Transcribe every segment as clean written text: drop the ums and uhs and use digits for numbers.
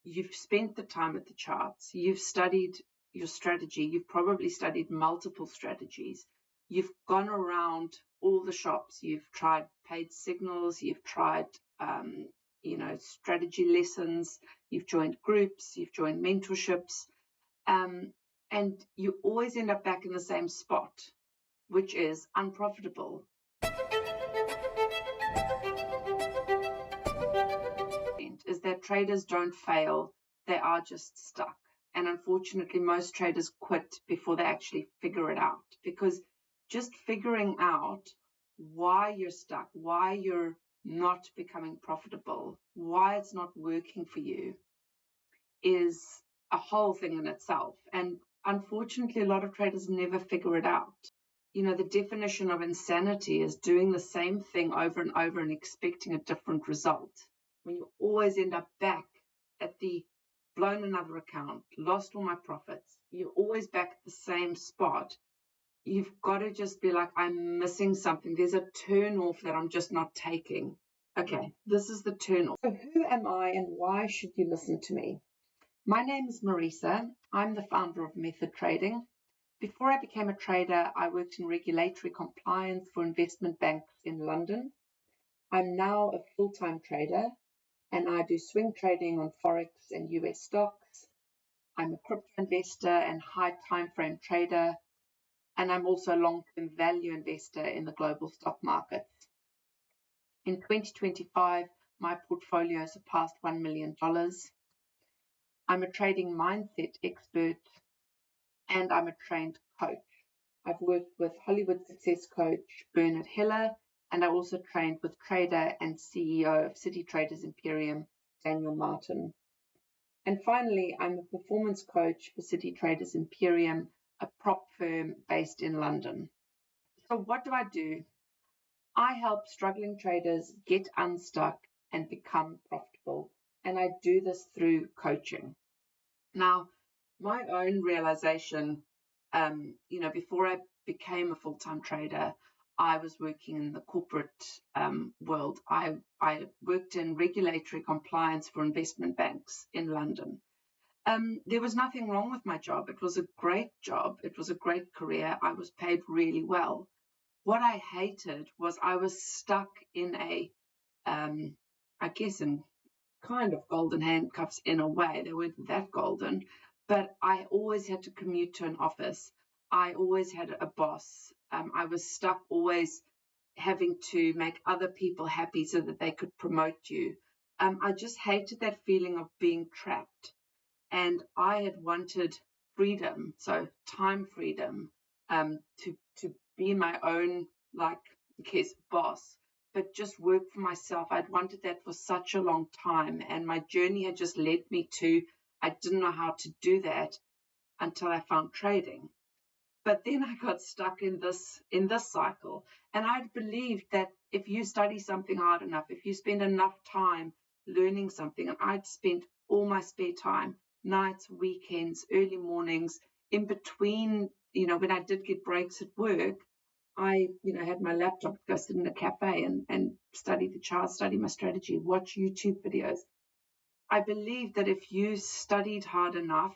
you've spent the time at the charts, you've studied your strategy, you've probably studied multiple strategies, you've gone around all the shops, you've tried paid signals, you've tried strategy lessons, you've joined groups, you've joined mentorships, and you always end up back in the same spot, which is unprofitable. Is that traders don't fail, they are just stuck. And unfortunately, most traders quit before they actually figure it out, because just figuring out why you're stuck, why you're not becoming profitable, why it's not working for you is a whole thing in itself. And unfortunately, a lot of traders never figure it out. The definition of insanity is doing the same thing over and over and expecting a different result. When you always end up back at the blown another account, lost all my profits, you're always back at the same spot. You've got to just be like, I'm missing something. There's a turn off that I'm just not taking. Okay, this is the turn off. So who am I and why should you listen to me? My name is Marisa. I'm the founder of Method Trading. Before I became a trader, I worked in regulatory compliance for investment banks in London. I'm now a full-time trader, and I do swing trading on Forex and US stocks. I'm a crypto investor and high time frame trader, and I'm also a long-term value investor in the global stock markets. In 2025, my portfolio surpassed $1 million. I'm a trading mindset expert, and I'm a trained coach. I've worked with Hollywood success coach Bernard Hiller, and I also trained with trader and CEO of City Traders Imperium, Daniel Martin. And finally, I'm a performance coach for City Traders Imperium, a prop firm based in London. So what do? I help struggling traders get unstuck and become profitable, and I do this through coaching. Now, my own realization, before I became a full-time trader, I was working in the corporate world. I worked in regulatory compliance for investment banks in London. There was nothing wrong with my job. It was a great job. It was a great career. I was paid really well. What I hated was I was stuck in in kind of golden handcuffs in a way. They weren't that golden, but I always had to commute to an office. I always had a boss. I was stuck always having to make other people happy so that they could promote you. I just hated that feeling of being trapped. And I had wanted freedom, so time freedom, to be my own, boss, but just work for myself. I'd wanted that for such a long time, and my journey had just led me to, I didn't know how to do that until I found trading. But then I got stuck in this cycle, and I'd believed that if you study something hard enough, if you spend enough time learning something, and I'd spent all my spare time, nights, weekends, early mornings, in between, when I did get breaks at work, I, had my laptop, go sit in a cafe and study the charts, study my strategy, watch YouTube videos. I believed that if you studied hard enough,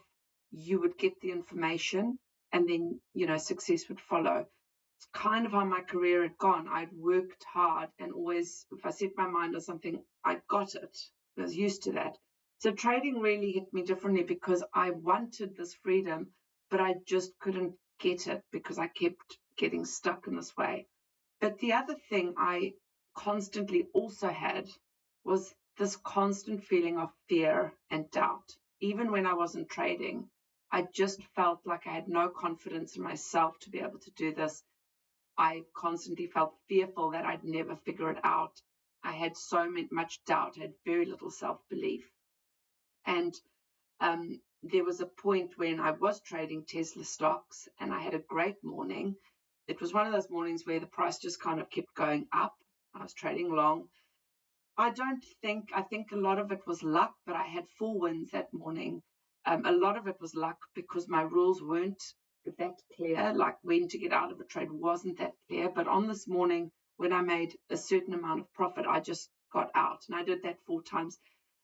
you would get the information, and then, success would follow. It's kind of how my career had gone. I'd worked hard, and always, if I set my mind on something, I got it. I was used to that. So trading really hit me differently because I wanted this freedom, but I just couldn't get it because I kept getting stuck in this way. But the other thing I constantly also had was this constant feeling of fear and doubt. Even when I wasn't trading, I just felt like I had no confidence in myself to be able to do this. I constantly felt fearful that I'd never figure it out. I had so much doubt. I had very little self-belief. And there was a point when I was trading Tesla stocks, and I had a great morning. It was one of those mornings where the price just kind of kept going up. I was trading long. I think a lot of it was luck, but I had 4 wins that morning. A lot of it was luck because my rules weren't that clear, like when to get out of a trade wasn't that clear. But on this morning, when I made a certain amount of profit, I just got out, and I did that 4 times.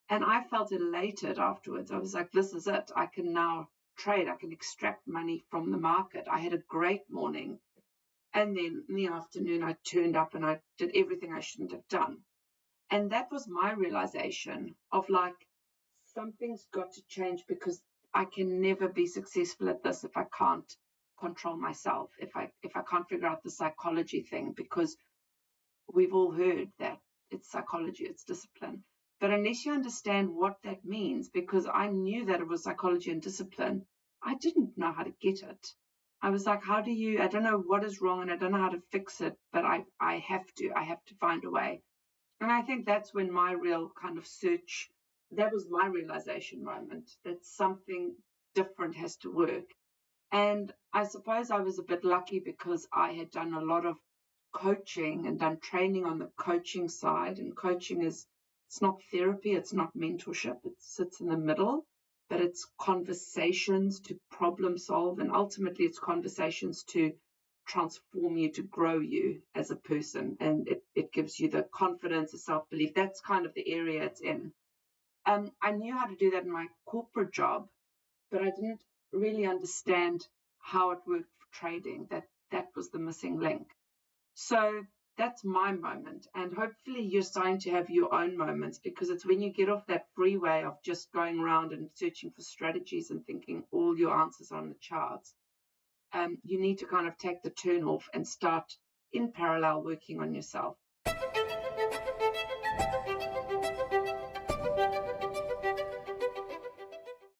And I felt elated afterwards. I was like, this is it. I can now trade. I can extract money from the market. I had a great morning. And then in the afternoon, I turned up and I did everything I shouldn't have done. And that was my realization of like, something's got to change, because I can never be successful at this if I can't control myself, if I can't figure out the psychology thing, because we've all heard that it's psychology, it's discipline. But unless you understand what that means, because I knew that it was psychology and discipline, I didn't know how to get it. I was like, how do you, I don't know what is wrong and I don't know how to fix it, but I have to find a way. And I think that's when my real kind of search, that was my realization moment, that something different has to work. And I suppose I was a bit lucky because I had done a lot of coaching and done training on the coaching side. And coaching is, it's not therapy, it's not mentorship, it sits in the middle, but it's conversations to problem solve. And ultimately, it's conversations to transform you, to grow you as a person. And it gives you the confidence, the self-belief. That's kind of the area it's in. I knew how to do that in my corporate job, but I didn't really understand how it worked for trading. That was the missing link. So that's my moment. And hopefully you're starting to have your own moments, because it's when you get off that freeway of just going around and searching for strategies and thinking all your answers are on the charts. You need to kind of take the turn off and start in parallel working on yourself.